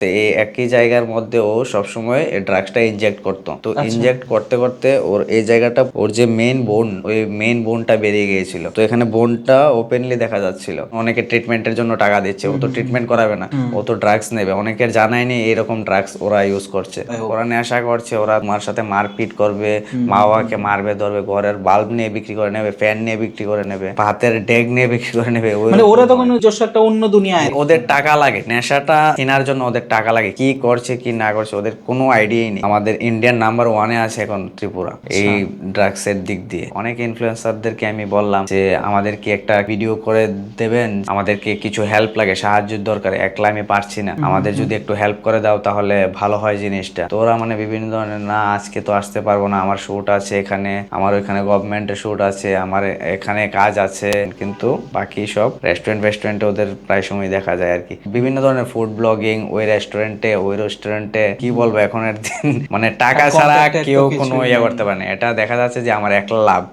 তো এই একই জায়গার মধ্যে ও সবসময় ড্রাগসটা ইনজেক্ট করতো। তো ইনজেক্ট করতে করতে ওর এই জায়গাটা, ওর যে মেইন বোন, ওই মেইন বোনটা বেরিয়ে গিয়েছিল। তো এখানে বোনটা ওপেনলি দেখা যাচ্ছিল। অনেকে ট্রিটমেন্টের জন্য টাকা দিচ্ছে, ও তো ট্রিটমেন্ট করাবে না, ও তো ড্রাগস নেবে। অনেকের জানায়নি এরকম ড্রাগস ওরা ইউজ করছে, ওরা নেশা করছে, ওরা মার সাথে মারপিট করবে, মা বাবাকে মারবে, ধরবে, ঘরের বাল্ব নিয়ে বিক্রি করে নেবে, ফ্যান নিয়ে বিক্রি করে নেবে, ভাতের ডেক নিয়ে বিক্রি করে নেবে। মানে ওরা তখন নিজস্ব একটা অন্য দুনিয়ায়। ওদের টাকা লাগে, নেশাটা কেনার জন্য ওদের টাকা লাগে। কি করছে কি না করছে ওদের কোনো আইডিয়াই নেই। আমাদের ইন্ডিয়ান নাম্বার 1-এ আছে এখন ত্রিপুরা এই ড্রাগস এর দিক দিয়ে। অনেক ইনফ্লুয়েন্সারদেরকে আমি বললাম যে আমাদেরকে একটা ভিডিও করে দেবেন, আমাদেরকে কিছু হেল্প লাগে, সাহায্যের দরকার, একলা আমি পারছি না, আমাদের যদি একটু হেল্প করে দাও তাহলে ভালো হয় জিনিসটা। তো ওরা মানে বিভিন্ন ধরনের, না আজকে তো আসতে পারবো না, আমার শুট আছে এখানে, আমার ওইখানে গভর্নমেন্টের শুট আছে, আমার এখানে কাজ আছে। কিন্তু বাকি সব রেস্টুরেন্টে ওদের প্রায় সময় দেখা যায় আর কি, বিভিন্ন ধরনের ফুড ব্লগিং, ওই রেস্টুরেন্টে কি বলবো এখনের দিন, মানে টাকা ছাড়া কেউ কোনো ইয়ে করতে পারে না। এটা দেখা যাচ্ছে যে আমার একলা লাভ।